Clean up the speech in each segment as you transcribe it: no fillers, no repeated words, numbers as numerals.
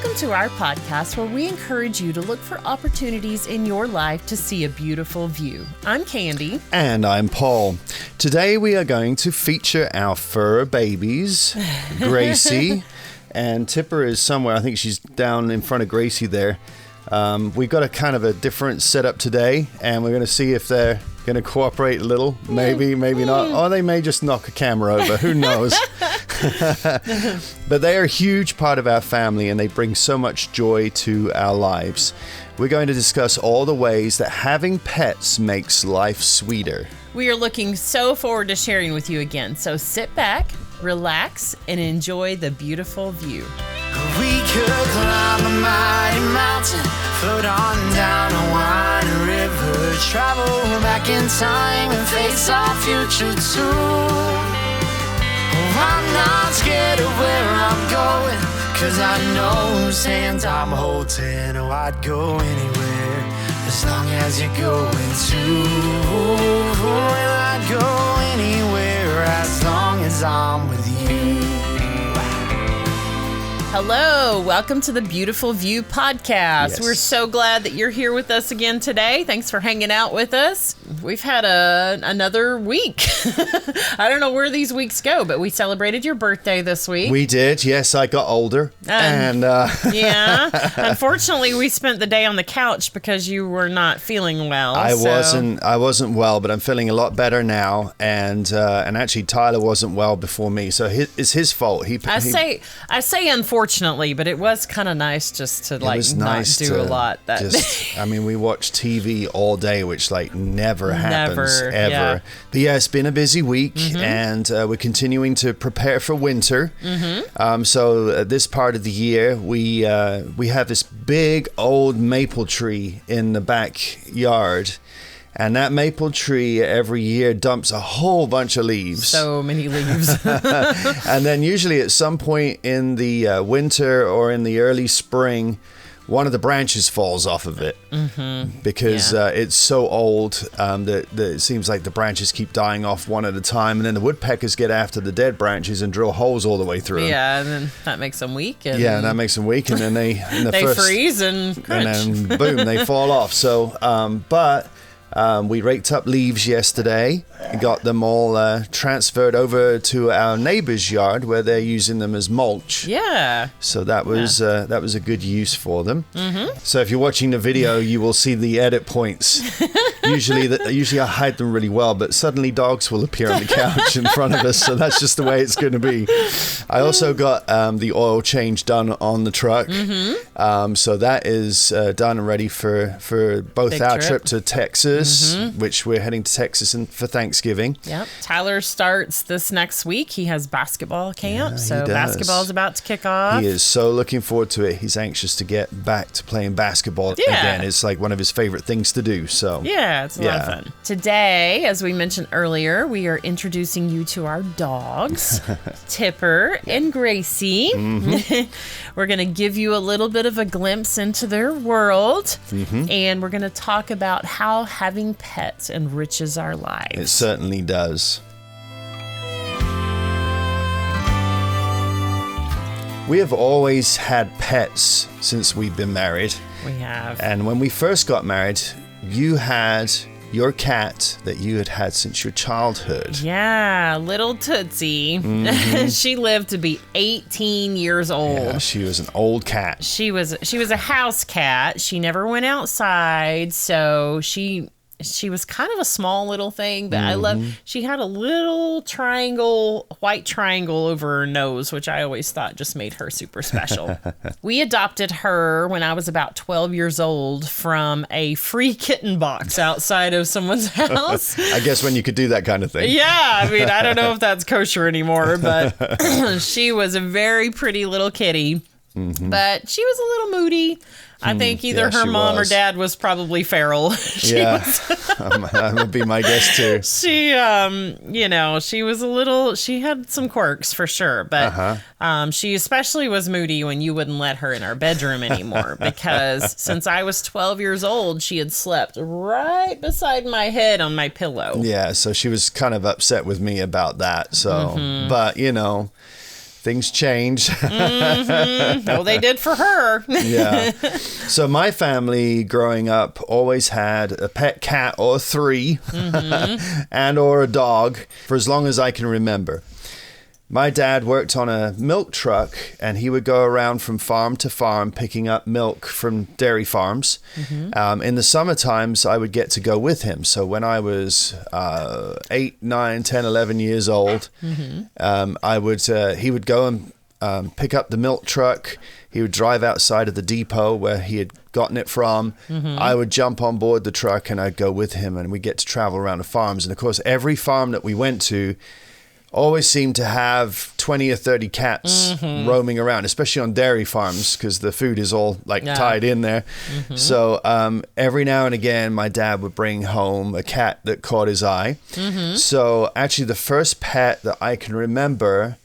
Welcome to our podcast where we encourage you to look for opportunities in your life to see a beautiful view. I'm Candy. And I'm Paul. Today we are going to feature our fur babies, Gracie, and Tipper is somewhere. I think she's down in front of Gracie there. We've got a kind of a different setup today, and we're going to see if they're going to cooperate a little. Maybe not. Or they may just knock a camera over. Who knows? But they are a huge part of our family, and they bring so much joy to our lives. We're going to discuss all the ways that having pets makes life sweeter. We are looking so forward to sharing with you again. So sit back, relax, and enjoy the beautiful view. We could climb a mighty mountain, float on down a winding river, travel back in time and face our future too. Oh, I'm not scared of where I'm going, 'cause I know whose hand I'm holding. Oh, I'd go anywhere as long as you're going to. Well, I'd go anywhere as long as I'm with you. Hello, welcome to the Beautiful View podcast. Yes. We're so glad that you're here with us again today. Thanks for hanging out with us. We've had another week. I don't know where these weeks go, but we celebrated your birthday this week. We did. Yes, I got older. Yeah. Unfortunately, we spent the day on the couch because you were not feeling well. I wasn't well, but I'm feeling a lot better now. And actually, Tyler wasn't well before me, so it's his fault. I say unfortunately, but it was kind of nice just to not do a lot that day. I mean, we watched TV all day, which never happens ever. Yeah. But yeah, it's been a busy week, and we're continuing to prepare for winter. So this part of the year, we have this big old maple tree in the backyard. And that maple tree every year dumps a whole bunch of leaves. So many leaves. And then usually at some point in the winter or in the early spring, one of the branches falls off of it. Because it's so old that it seems like the branches keep dying off one at a time. And then the woodpeckers get after the dead branches and drill holes all the way through them. Yeah, and then that makes them weak. And that makes them weak. And then they freeze and crunch. And then boom, they fall off. So, we raked up leaves yesterday, got them all transferred over to our neighbor's yard where they're using them as mulch. Yeah. So that was a good use for them. So if you're watching the video, you will see the edit points. Usually I hide them really well, but suddenly dogs will appear on the couch in front of us, so that's just the way it's going to be. I also got the oil change done on the truck. So that is done and ready for both Big our trip to Texas, which we're heading to Texas for Thanksgiving. Yep. Tyler starts this next week. He has basketball camp, so basketball's about to kick off. He is so looking forward to it. He's anxious to get back to playing basketball again. It's like one of his favorite things to do. So yeah, it's a lot of fun. Today, as we mentioned earlier, we are introducing you to our dogs, Tipper and Gracie. We're going to give you a little bit of a glimpse into their world, and we're going to talk about how having pets enriches our lives. It certainly does. We have always had pets since we've been married. We have. And when we first got married, you had your cat that you had since your childhood. Yeah, little Tootsie. She lived to be 18 years old. Yeah, she was an old cat. She was a house cat. She never went outside, so she was kind of a small little thing, but I love. She had a little white triangle over her nose, which I always thought just made her super special. We adopted her when I was about 12 years old from a free kitten box outside of someone's house. I guess when you could do that kind of thing. Yeah, I mean, I don't know if that's kosher anymore, but she was a very pretty little kitty, but she was a little moody. I think either her mom or dad was probably feral. That would be my guess too. She, she had some quirks for sure, but she especially was moody when you wouldn't let her in our bedroom anymore because since I was 12 years old, she had slept right beside my head on my pillow. Yeah, so she was kind of upset with me about that. So, but things change. Well, they did for her. Yeah. So my family growing up always had a pet cat or three and or a dog for as long as I can remember. My dad worked on a milk truck, and he would go around from farm to farm picking up milk from dairy farms. In the summer times, I would get to go with him. So when I was 8, 9, 10, 11 years old, he would go and pick up the milk truck. He would drive outside of the depot where he had gotten it from. I would jump on board the truck, and I'd go with him, and we'd get to travel around the farms. And of course, every farm that we went to always seemed to have 20 or 30 cats roaming around, especially on dairy farms, because the food is all tied in there. So every now and again, my dad would bring home a cat that caught his eye. So actually, the first pet that I can remember,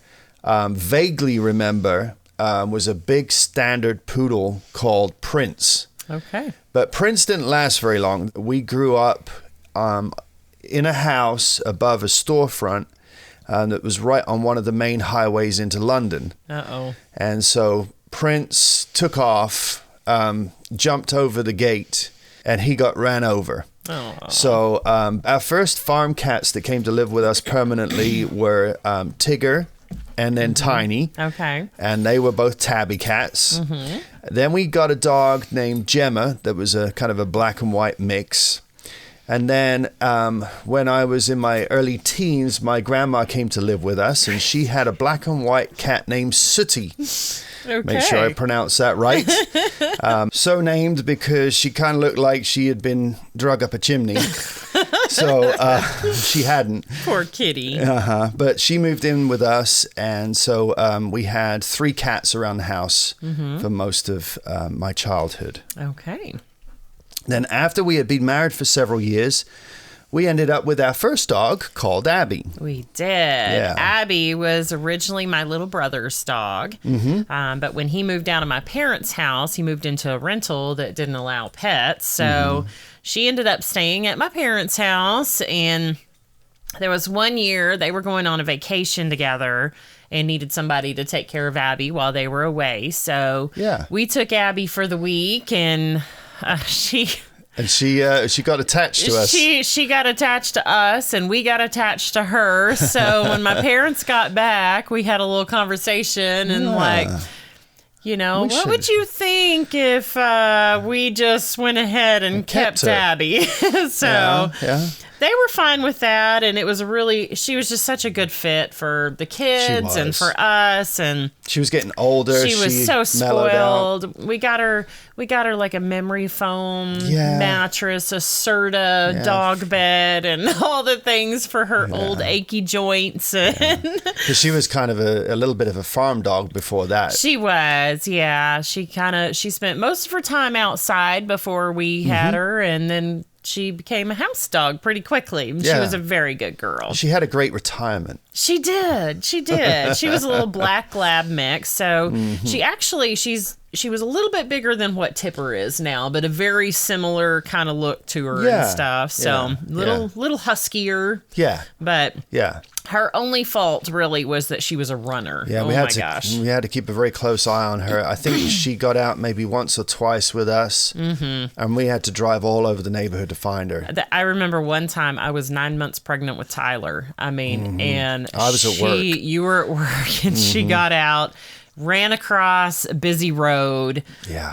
vaguely remember, was a big standard poodle called Prince. Okay. But Prince didn't last very long. We grew up in a house above a storefront that was right on one of the main highways into London. And so Prince took off, jumped over the gate, and he got ran over. So our first farm cats that came to live with us permanently were Tigger and then Tiny. Okay. And they were both tabby cats. Then we got a dog named Gemma that was a kind of a black and white mix. And then when I was in my early teens, my grandma came to live with us, and she had a black and white cat named Sooty. Make sure I pronounce that right. So named because she kind of looked like she had been drug up a chimney. So she hadn't. Poor kitty. But she moved in with us, and so we had 3 cats around the house for most of my childhood. Okay. Then after we had been married for several years, we ended up with our first dog called Abby. We did. Yeah. Abby was originally my little brother's dog. But when he moved out of my parents' house, he moved into a rental that didn't allow pets. So she ended up staying at my parents' house. And there was one year they were going on a vacation together and needed somebody to take care of Abby while they were away. So we took Abby for the week, and she got attached to us. She got attached to us, and we got attached to her. So when my parents got back, we had a little conversation, and what would you think if we just went ahead and kept Abby? So they were fine with that, and it was she was just such a good fit for the kids and for us, and she was getting older. She was so spoiled. We got her like a memory foam mattress, a Serta dog bed, and all the things for her old achy joints. Because she was kind of a little bit of a farm dog before that. She was, yeah. She spent most of her time outside before we had her, and then she became a house dog pretty quickly. She was a very good girl. She had a great retirement. She did. She was a little black lab mix. So she was a little bit bigger than what Tipper is now, but a very similar kind of look to her and stuff. So little huskier. Yeah. But her only fault really was that she was a runner. Yeah, we had to keep a very close eye on her. I think she got out maybe once or twice with us, and we had to drive all over the neighborhood to find her. I remember one time I was 9 months pregnant with Tyler. And I was at work. You were at work, and she got out, ran across a busy road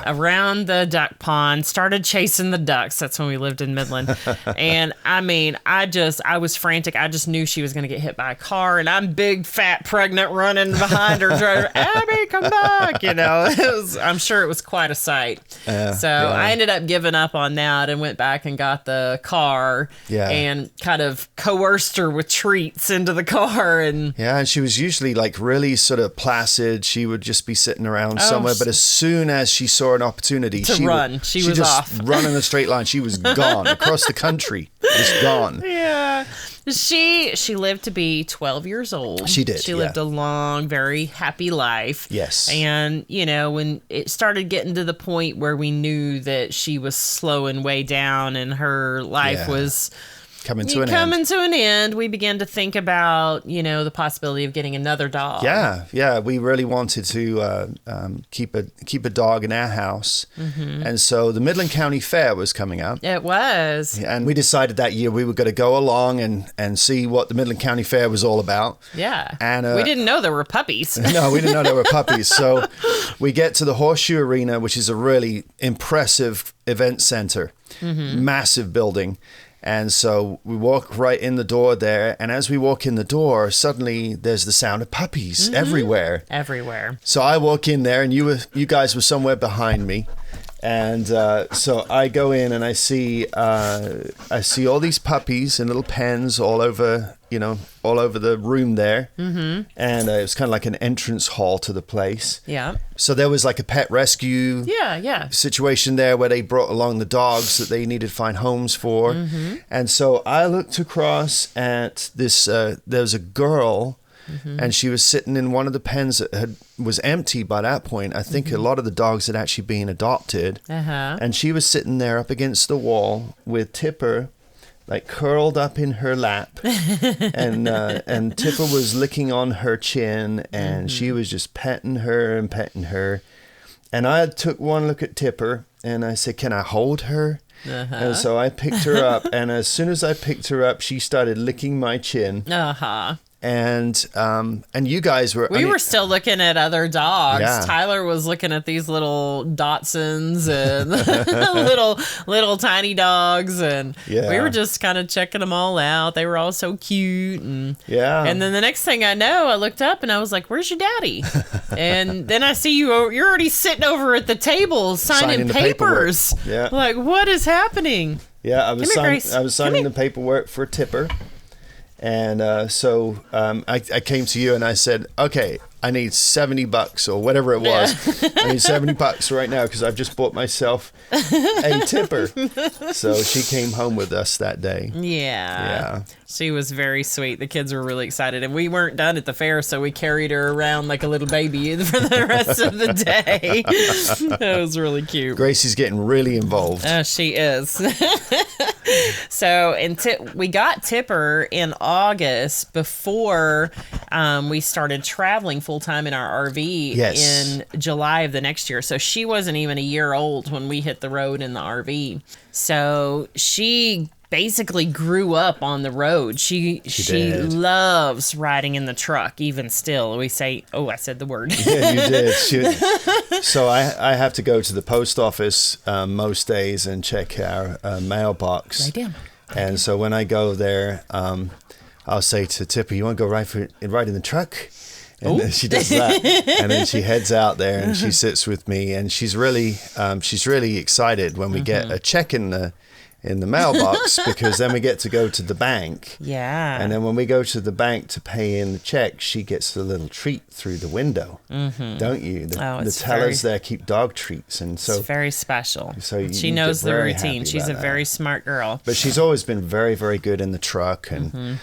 around the duck pond, started chasing the ducks. That's when we lived in Midland. And I was frantic. I just knew she was going to get hit by a car, and I'm big, fat, pregnant, running behind her, driving, Abby, come back. I'm sure it was quite a sight. I ended up giving up on that and went back and got the car and kind of coerced her with treats into the car. And she was usually like really sort of placid. She would just be sitting around somewhere, but as soon as she saw an opportunity she was off. Run in a straight line. She was gone across the country. Just gone. Yeah. She lived to be 12 years old. She did. She lived a long, very happy life. Yes. And, when it started getting to the point where we knew that she was slowing way down and her life was coming to an end. Coming to an end, we began to think about, the possibility of getting another dog. Yeah. We really wanted to keep a dog in our house. And so the Midland County Fair was coming up. It was. And we decided that year we were going to go along and see what the Midland County Fair was all about. Yeah. And we didn't know there were puppies. No, we didn't know there were puppies. So we get to the Horseshoe Arena, which is a really impressive event center, massive building. And so we walk right in the door there. And as we walk in the door, suddenly there's the sound of puppies everywhere. Everywhere. So I walk in there, and you guys were somewhere behind me. And so I go in and I see all these puppies in little pens all over the room there. And it was kind of like an entrance hall to the place. Yeah. So there was like a pet rescue situation there where they brought along the dogs that they needed to find homes for. And so I looked across at this, there was a girl, and she was sitting in one of the pens that was empty by that point. I think a lot of the dogs had actually been adopted. And she was sitting there up against the wall with Tipper, like curled up in her lap, and Tipper was licking on her chin, and she was just petting her. And I took one look at Tipper, and I said, "Can I hold her?" And so I picked her up, and as soon as I picked her up, she started licking my chin. And you guys were... We were still looking at other dogs. Yeah. Tyler was looking at these little Dachshunds and little tiny dogs. And we were just kind of checking them all out. They were all so cute. And then the next thing I know, I looked up and I was like, "Where's your daddy?" And then I see you're already sitting over at the table signing papers. Yeah. Like, what is happening? Yeah, I was Grace. signing the paperwork for Tipper. And so I came to you and I said, "Okay, I need $70 or whatever it was. I need $70 right now because I've just bought myself a Tipper." So she came home with us that day. Yeah. She was very sweet. The kids were really excited. And we weren't done at the fair, so we carried her around like a little baby for the rest of the day. That was really cute. Gracie's getting really involved. She is. So we got Tipper in August before we started traveling full-time in our RV in July of the next year. So she wasn't even a year old when we hit the road in the RV. So she basically grew up on the road. She loves riding in the truck, even still. We say, "Oh, I said the word." Yeah, you did. So I have to go to the post office most days and check our mailbox. Right down. And so when I go there, I'll say to Tipper, "You want to go ride in the truck?" And then she does that, and then she heads out there and she sits with me, and she's really excited when we get a check in the mailbox because then we get to go to the bank. Yeah. And then when we go to the bank to pay in the check, she gets a little treat through the window, don't you? The tellers there keep dog treats, and so it's very special. So she knows the routine. She's a very smart girl. But she's always been very, very good in the truck, and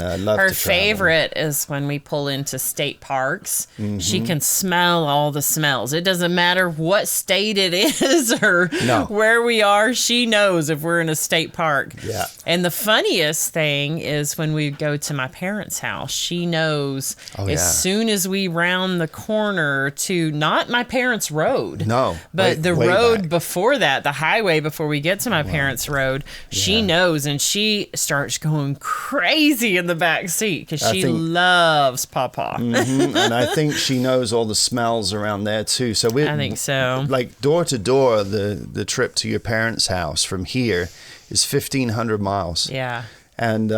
love her to travel. favorite is when we pull into state parks. She can smell all the smells. It doesn't matter what state it is or where we are. She knows if we're in a state park. Yeah. And the funniest thing is when we go to my parents' house, she knows soon as we round the corner to not my parents' road. No. But the way road back. before that, the highway before we get to my parents' road, she knows, and she starts going crazy in the back seat because she loves Pawpaw. And I think she knows all the smells around there too. So I think so. Like door to door, the trip to your parents' house from here is 1,500 miles. Yeah. And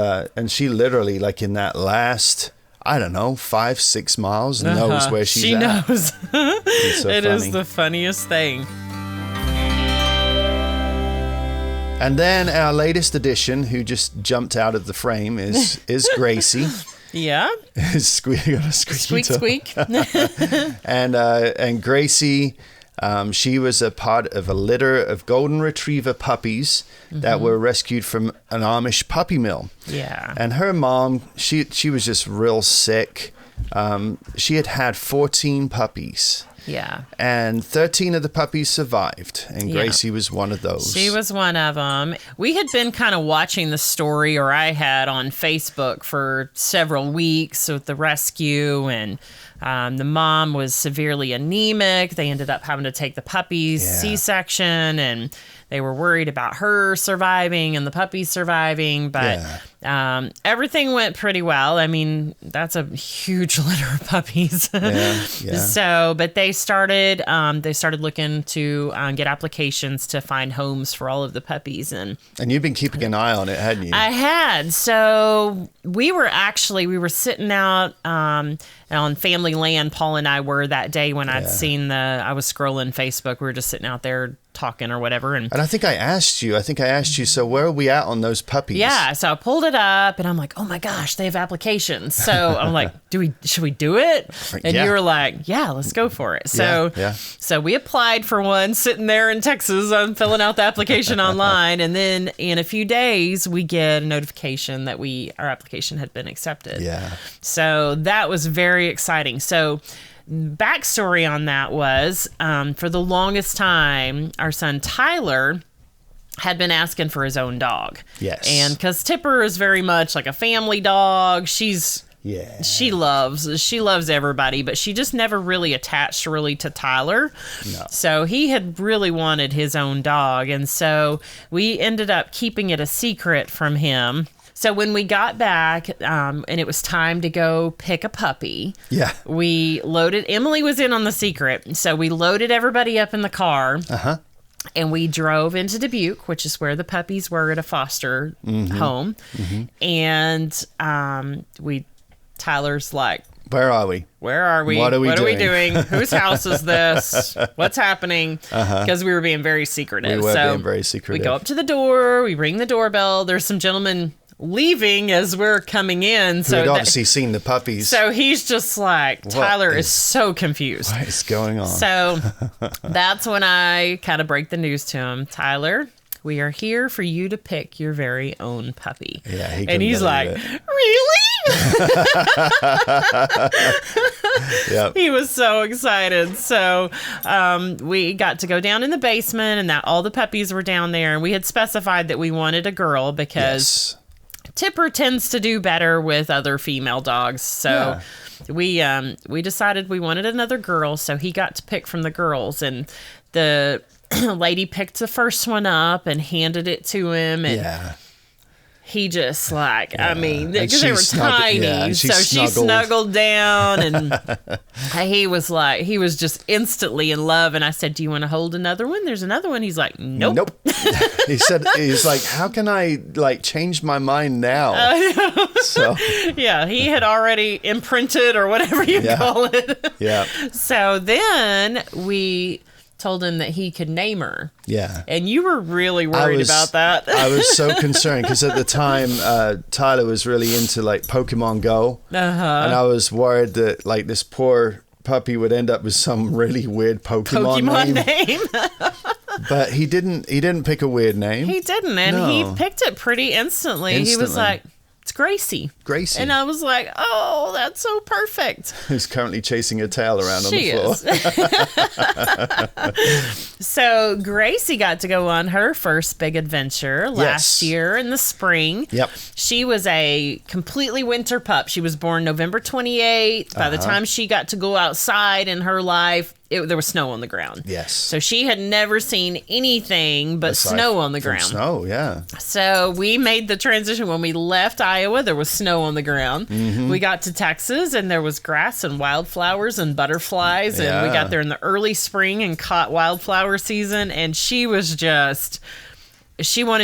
she literally, like in that last, I don't know, 5-6 miles, knows where she's she at. knows. It's so it funny. is the funniest thing. And then our latest addition, who just jumped out of the frame, is Gracie. Yeah. Squeak, Squeak. And Gracie, she was a part of a litter of golden retriever puppies that were rescued from an Amish puppy mill. Yeah. And her mom, she was just real sick. She had 14 puppies. Yeah. And 13 of the puppies survived, and Gracie was one of those. She was one of them. We had been kind of watching the story, or I had, on Facebook for several weeks with the rescue, and the mom was severely anemic. They ended up having to take the puppies C-section, and they were worried about her surviving and the puppies surviving, but everything went pretty well. I mean, that's a huge litter of puppies. So, but they started looking to get applications to find homes for all of the puppies, and you've been keeping an eye on it, hadn't you? I had. So we were sitting out on family land. Paul and I were that day when I was scrolling Facebook. We were just sitting out there talking or whatever, and I think I asked you, so where are we at on those puppies? Yeah, so I pulled it up and I'm like, oh my gosh, they have applications. So I'm like, should we do it? And you were like, yeah, let's go for it. So so we applied for one sitting there in Texas. I'm filling out the application online, and then in a few days we get a notification that our application had been accepted. Yeah. So that was very exciting. So backstory on that was, for the longest time, our son Tyler had been asking for his own dog. Yes. And because Tipper is very much like a family dog, she loves everybody, but she just never really attached to Tyler. No. So he had really wanted his own dog, and so we ended up keeping it a secret from him. So when we got back, and it was time to go pick a puppy, Emily was in on the secret, so we loaded everybody up in the car, and we drove into Dubuque, which is where the puppies were at a foster home, and Tyler's like, where are we? Where are we? What are we doing? Whose house is this? What's happening? Because we were being very secretive. We were being very secretive. We go up to the door. We ring the doorbell. There's some gentlemen leaving as we're coming in. So we'd obviously seen the puppies. So he's just like, Tyler is so confused. What is going on? So that's when I kind of break the news to him. Tyler, we are here for you to pick your very own puppy. Yeah, he's like, really? Yep. He was so excited. So we got to go down in the basement, and that all the puppies were down there, and we had specified that we wanted a girl because Tipper tends to do better with other female dogs. So we decided we wanted another girl, so he got to pick from the girls, and the lady picked the first one up and handed it to him, and he just I mean, because they were tiny, so she snuggled down, and he was just instantly in love. And I said, "Do you want to hold another one? There's another one." He's like, "Nope." He's like, "How can I change my mind now?" So he had already imprinted, or whatever you call it. Yeah. So then we told him that he could name her. Yeah. And you were really worried about that. I was so concerned because at the time, Tyler was really into Pokemon Go. And I was worried that this poor puppy would end up with some really weird Pokemon name. But he didn't pick a weird name. He didn't. And he picked it pretty instantly. He was like, it's Gracie. Gracie. And I was like, oh, that's so perfect. Who's currently chasing her tail around on the floor. So Gracie got to go on her first big adventure last year in the spring. Yep. She was a completely winter pup. She was born November 28th. By the time she got to go outside in her life, there was snow on the ground. Yes. So she had never seen anything but snow on the ground. Snow, yeah. So we made the transition. When we left Iowa, there was snow on the ground. We got to Texas, and there was grass and wildflowers and butterflies. And we got there in the early spring and caught wildflower season. And she wanted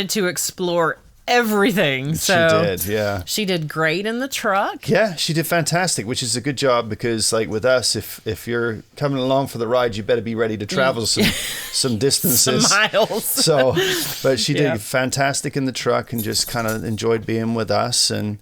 to explore everything. So she did, yeah. She did great in the truck. Yeah, she did fantastic, which is a good job because, with us, if you're coming along for the ride, you better be ready to travel some distances, some miles. But she did fantastic in the truck and just kind of enjoyed being with us. And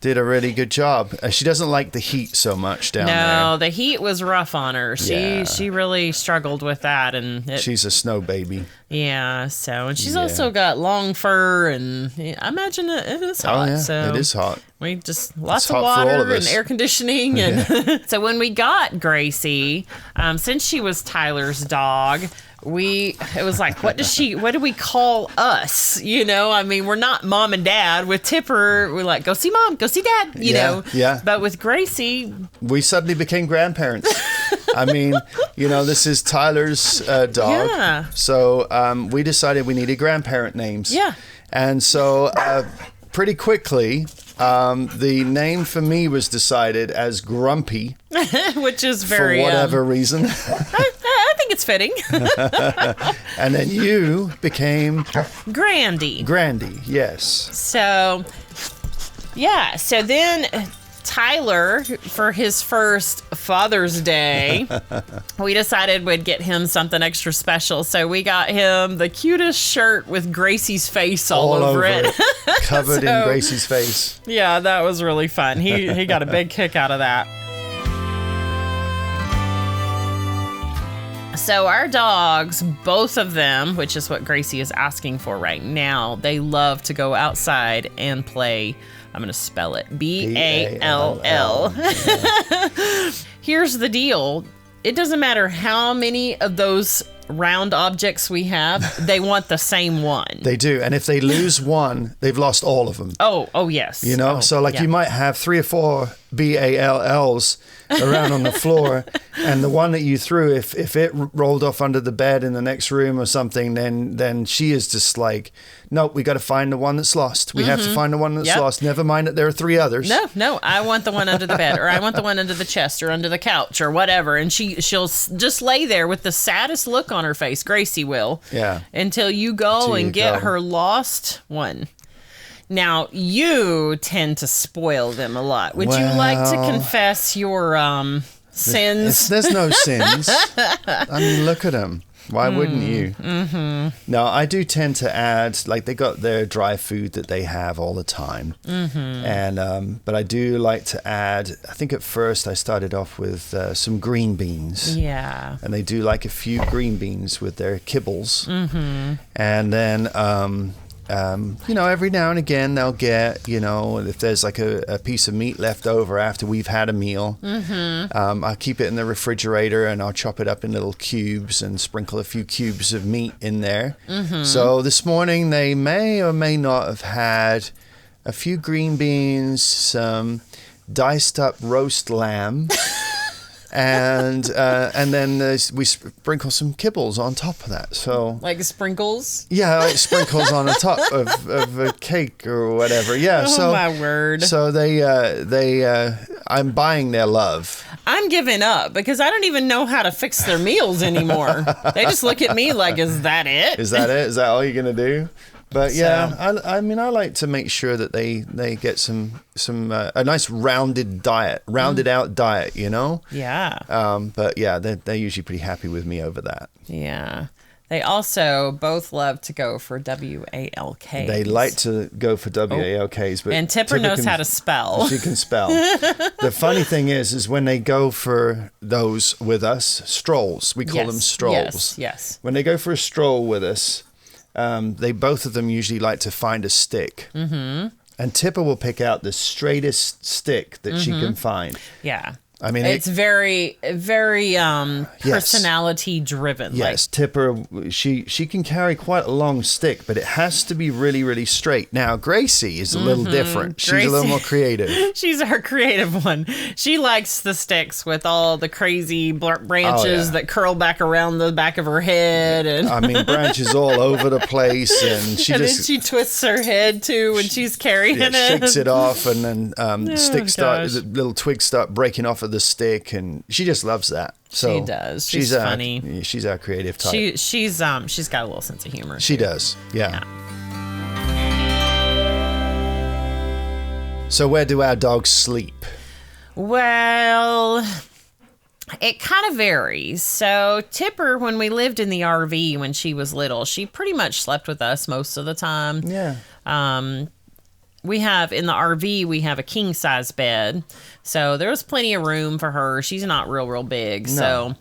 did a really good job. She doesn't like the heat so much down there. No, the heat was rough on her. Yeah. She really struggled with that, and She's a snow baby. yeah. So, and she's also got long fur, and I imagine it is hot. Oh yeah, so it is hot. we just lots hot of for all water of and us. air conditioning, and so when we got Gracie, since she was Tyler's dog. It was like, what do we call us? You know, I mean, we're not mom and dad. With Tipper, we're like, go see mom, go see dad, you know. Yeah. But with Gracie, We suddenly became grandparents. I mean, this is Tyler's dog. Yeah. So we decided we needed grandparent names. Yeah. And so pretty quickly, the name for me was decided as Grumpy which is for very, whatever reason. I think it's fitting. And then you became Grandy. Grandy. Yes. So, yeah. So then Tyler, for his first Father's Day, we decided we'd get him something extra special. So we got him the cutest shirt with Gracie's face all over it. Covered in So- Gracie's face. Yeah, that was really fun. He got a big kick out of that. So our dogs, both of them, which is what Gracie is asking for right now, they love to go outside and play. I'm going to spell it. B-A-L-L. Here's the deal. It doesn't matter how many of those round objects we have, they want the same one. They do. And if they lose one, they've lost all of them. Oh, yes. So yeah. you might have 3 or 4 BALLs around on the floor, and the one that you threw, if it rolled off under the bed in the next room or something, then she is just like, nope, we got to find the one that's lost. We have to find the one that's lost. Never mind that there are 3 others. No, I want the one under the bed, or I want the one under the chest, or under the couch, or whatever. And she'll just lay there with the saddest look on her face. Gracie will. Yeah. Until you go and get her lost one. Now, you tend to spoil them a lot. Would you like to confess your sins? There's no sins. I mean, look at them. Why wouldn't you? Mm-hmm. No, I do tend to add, like, they got their dry food that they have all the time. Mm-hmm. And but I do like to add, I think at first I started off with some green beans. Yeah. And they do like a few green beans with their kibbles. Mm-hmm. And then every now and again they'll get, if there's like a piece of meat left over after we've had a meal, I'll keep it in the refrigerator and I'll chop it up in little cubes and sprinkle a few cubes of meat in there. So this morning they may or may not have had a few green beans, some diced up roast lamb. And then we sprinkle some kibbles on top of that. So Like sprinkles? yeah, like sprinkles on the top of a cake or whatever. Yeah. Oh, my word. So I'm buying their love. I'm giving up because I don't even know how to fix their meals anymore. They just look at me like, is that it? Is that it? Is that all you're gonna do? But yeah, I mean, I like to make sure that they get some a nice rounded out diet, Yeah. But yeah, they're usually pretty happy with me over that. Yeah. They also both love to go for WALKs. They like to go for WALKs, but And Tipper knows how to spell. She can spell. The funny thing is when they go for those with us, strolls. We call them strolls. Yes. When they go for a stroll with us, they both of them usually like to find a stick. Mm-hmm. And Tipper will pick out the straightest stick that she can find. Yeah. I mean, it's very, very personality driven. Yes, Tipper, she can carry quite a long stick, but it has to be really, really straight. Now, Gracie is a little different. She's a little more creative. She's our creative one. She likes the sticks with all the crazy branches that curl back around the back of her head, and I mean, branches all over the place, and then she twists her head too when she's carrying it. Shakes it off, and then the little twigs start breaking off of the stick, and she just loves that. So she does. She's funny. She's our creative type. She's got a little sense of humor. She does. Yeah. So where do our dogs sleep? Well, it kind of varies. So Tipper, when we lived in the RV when she was little, she pretty much slept with us most of the time. Yeah. we have in the RV, we have a king size bed. So there was plenty of room for her. She's not real big. No.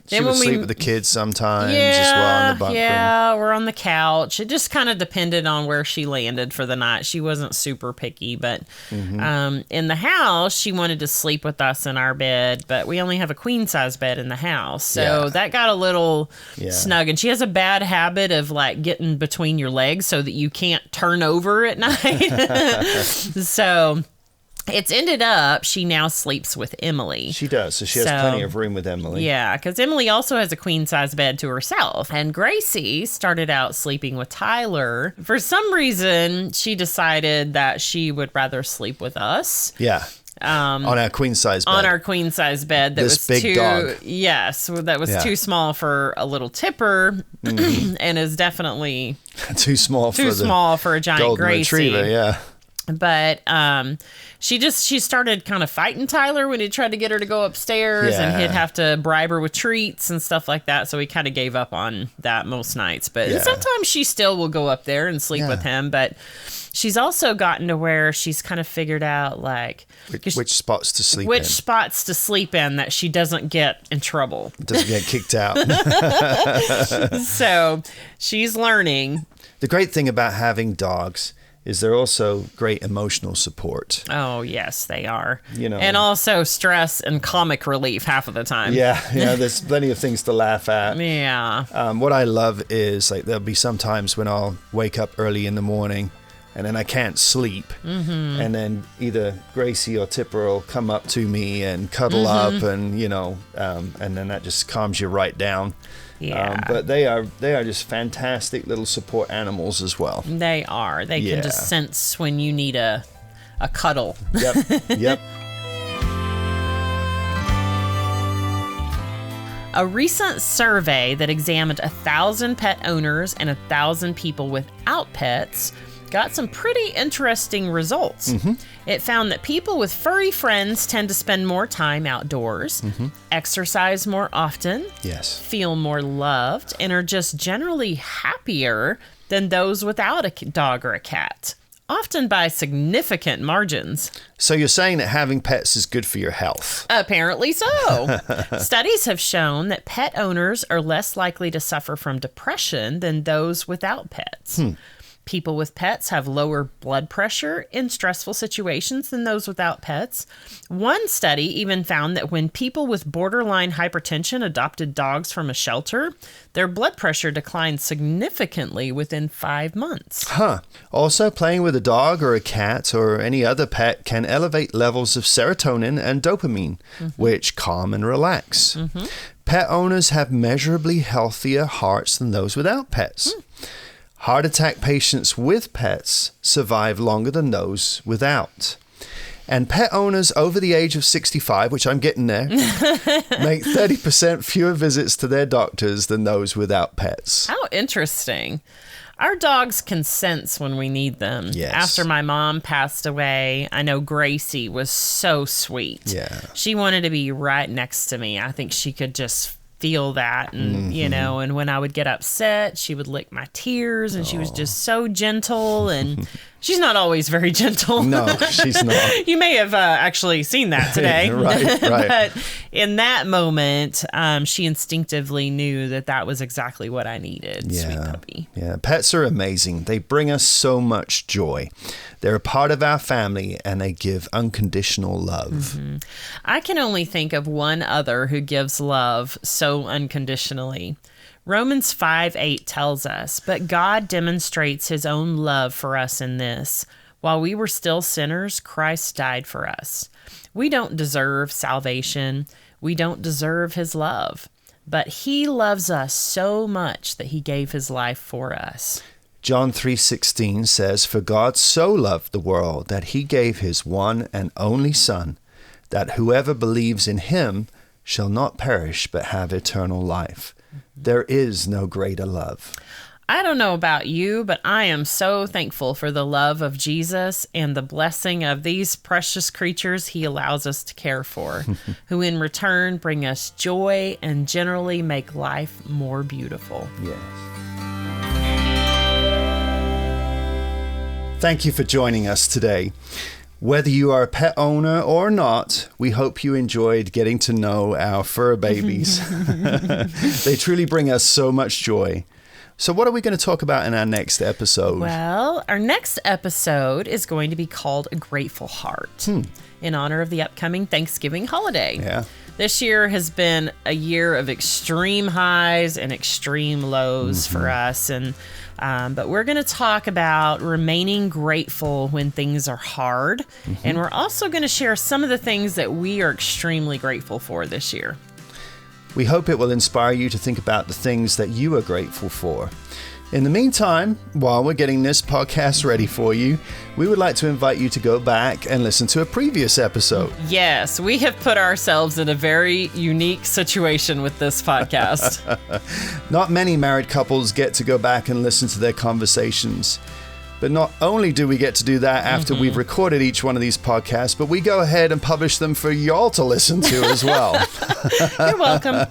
She Then would when we- sleep with the kids sometimes as well in the bunk room. Yeah, we're on the couch. It just kind of depended on where she landed for the night. She wasn't super picky, but in the house, she wanted to sleep with us in our bed, but we only have a queen size bed in the house. So that got a little snug. And she has a bad habit of like getting between your legs so that you can't turn over at night. So it's ended up she now sleeps with Emily. She does. So she has plenty of room with Emily. Yeah, because Emily also has a queen size bed to herself. And Gracie started out sleeping with Tyler. For some reason, she decided that she would rather sleep with us. Yeah. On our queen size bed. On our queen size bed. That This was big dog. Yes, that was too small for a little tipper and is definitely too small for a giant golden Gracie. retriever, yeah. But she started kind of fighting Tyler when he tried to get her to go upstairs, and he'd have to bribe her with treats and stuff like that. So we kind of gave up on that most nights. But sometimes she still will go up there and sleep with him. But she's also gotten to where she's kind of figured out like which spots to sleep in. Which spots to sleep in that she doesn't get in trouble. Doesn't get kicked out. So she's learning. The great thing about having dogs is they're also great emotional support. Oh, yes, they are. You know. And also stress and comic relief half of the time. Yeah, there's plenty of things to laugh at. Yeah. What I love is like there'll be some times when I'll wake up early in the morning and then I can't sleep. Mm-hmm. And then either Gracie or Tipper will come up to me and cuddle up and, and then that just calms you right down. Yeah. But they are just fantastic little support animals as well. They are. They can just sense when you need a cuddle. Yep. A recent survey that examined 1,000 pet owners and 1,000 people without pets got some pretty interesting results. Mm-hmm. It found that people with furry friends tend to spend more time outdoors, exercise more often, feel more loved, and are just generally happier than those without a dog or a cat, often by significant margins. So you're saying that having pets is good for your health? Apparently so. Studies have shown that pet owners are less likely to suffer from depression than those without pets. People with pets have lower blood pressure in stressful situations than those without pets. One study even found that when people with borderline hypertension adopted dogs from a shelter, their blood pressure declined significantly within 5 months. Also, playing with a dog or a cat or any other pet can elevate levels of serotonin and dopamine, which calm and relax. Pet owners have measurably healthier hearts than those without pets. Heart attack patients with pets survive longer than those without. And pet owners over the age of 65, which I'm getting there, make 30% fewer visits to their doctors than those without pets. How interesting. Our dogs can sense when we need them. Yes. After my mom passed away, I know Gracie was so sweet. Yeah. She wanted to be right next to me. I think she could just feel that, and and when I would get upset, she would lick my tears, and she was just so gentle, and she's not always very gentle. No, she's not. You may have actually seen that today. Right. But in that moment, she instinctively knew that was exactly what I needed. Sweet puppy. Yeah, pets are amazing. They bring us so much joy. They're a part of our family, and they give unconditional love. I can only think of one other who gives love so unconditionally. Romans 5:8 tells us, "But God demonstrates his own love for us in this: while we were still sinners, Christ died for us." We don't deserve salvation. We don't deserve his love. But he loves us so much that he gave his life for us. John 3:16 says, "For God so loved the world that he gave his one and only Son, that whoever believes in him shall not perish but have eternal life." There is no greater love. I don't know about you, but I am so thankful for the love of Jesus and the blessing of these precious creatures he allows us to care for, who in return bring us joy and generally make life more beautiful. Yes. Thank you for joining us today. Whether you are a pet owner or not, we hope you enjoyed getting to know our fur babies. They truly bring us so much joy. So what are we going to talk about in our next episode? Well, our next episode is going to be called A Grateful Heart in honor of the upcoming Thanksgiving holiday. Yeah. This year has been a year of extreme highs and extreme lows for us. But we're going to talk about remaining grateful when things are hard. And we're also going to share some of the things that we are extremely grateful for this year. We hope it will inspire you to think about the things that you are grateful for. In the meantime, while we're getting this podcast ready for you, we would like to invite you to go back and listen to a previous episode. Yes, we have put ourselves in a very unique situation with this podcast. Not many married couples get to go back and listen to their conversations. But not only do we get to do that after we've recorded each one of these podcasts, but we go ahead and publish them for y'all to listen to as well. You're welcome.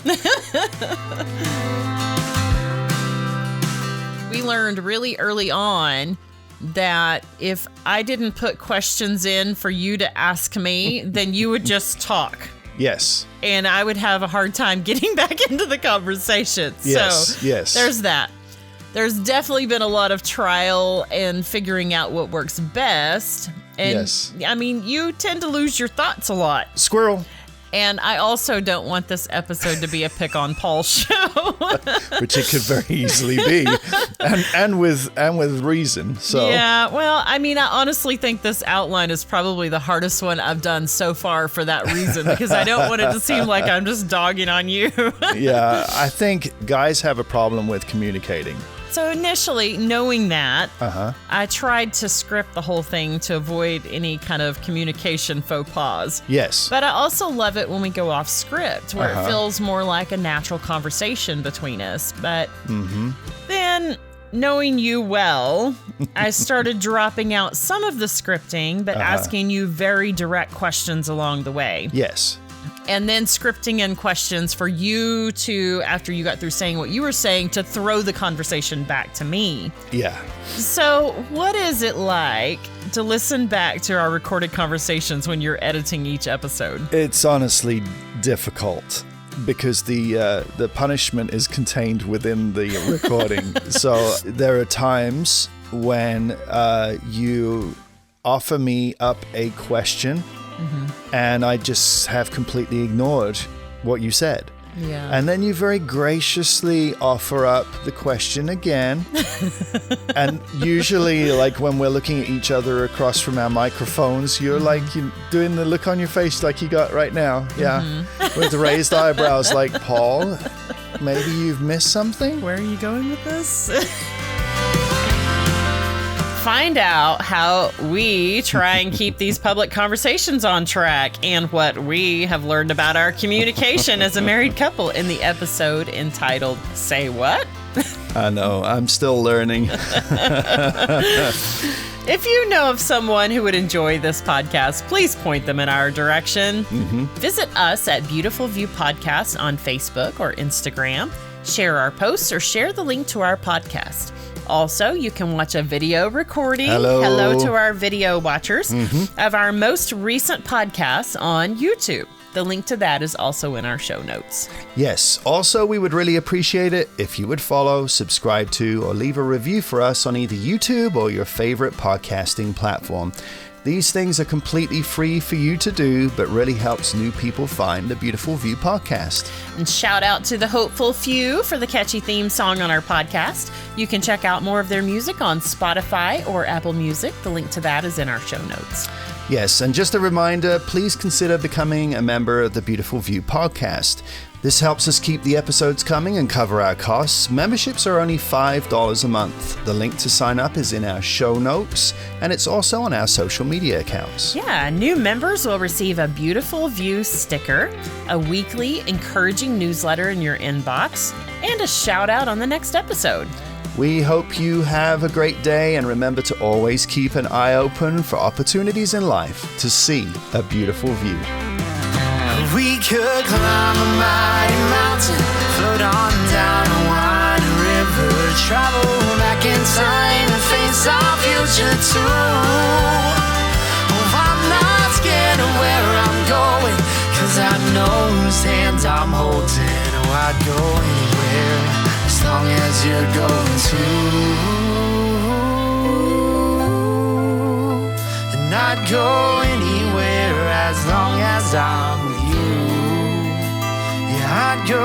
We learned really early on that if I didn't put questions in for you to ask me, then you would just talk. Yes. And I would have a hard time getting back into the conversation. Yes, so yes. There's that. There's definitely been a lot of trial and figuring out what works best. And Yes. I mean, you tend to lose your thoughts a lot. Squirrel. And I also don't want this episode to be a pick on Paul show. Which it could very easily be. And with reason. So Yeah, well, I mean, I honestly think this outline is probably the hardest one I've done so far for that reason, because I don't want it to seem like I'm just dogging on you. yeah, I think guys have a problem with communicating. So initially, knowing that, I tried to script the whole thing to avoid any kind of communication faux pas. Yes. But I also love it when we go off script, where it feels more like a natural conversation between us. But then, knowing you well, I started dropping out some of the scripting, but asking you very direct questions along the way. Yes. And then scripting in questions for you to, after you got through saying what you were saying, to throw the conversation back to me. Yeah. So what is it like to listen back to our recorded conversations when you're editing each episode? It's honestly difficult because the punishment is contained within the recording. So there are times when you offer me up a question and I just have completely ignored what you said. Yeah. And then you very graciously offer up the question again. And usually, like when we're looking at each other across from our microphones, you're like you're doing the look on your face like you got right now. Yeah. With raised eyebrows like, Paul, maybe you've missed something? Where are you going with this? Find out how we try and keep these public conversations on track and what we have learned about our communication as a married couple in the episode entitled Say What? I know, I'm still learning. If you know of someone who would enjoy this podcast, please point them in our direction. Visit us at Beautiful View Podcast on Facebook or Instagram. Share our posts or share the link to our podcast. Also, you can watch a video recording. Hello to our video watchers of our most recent podcast on YouTube. The link to that is also in our show notes. Yes. Also, we would really appreciate it if you would follow, subscribe to, or leave a review for us on either YouTube or your favorite podcasting platform. These things are completely free for you to do, but really helps new people find the Beautiful View podcast. And shout out to the Hopeful Few for the catchy theme song on our podcast. You can check out more of their music on Spotify or Apple Music. The link to that is in our show notes. Yes, and just a reminder, please consider becoming a member of the Beautiful View podcast. This helps us keep the episodes coming and cover our costs. Memberships are only $5 a month. The link to sign up is in our show notes, and it's also on our social media accounts. Yeah, new members will receive a Beautiful View sticker, a weekly encouraging newsletter in your inbox, and a shout out on the next episode. We hope you have a great day, and remember to always keep an eye open for opportunities in life to see a beautiful view. We could climb a mighty mountain, float on down a winding river, travel back in time and face face our future too. Oh, I'm not scared of where I'm going, 'cause I know whose hands I'm holding. Oh, I'd go anywhere as long as you're going too. And I'd go anywhere as long as I'm with you. Yeah, I'd go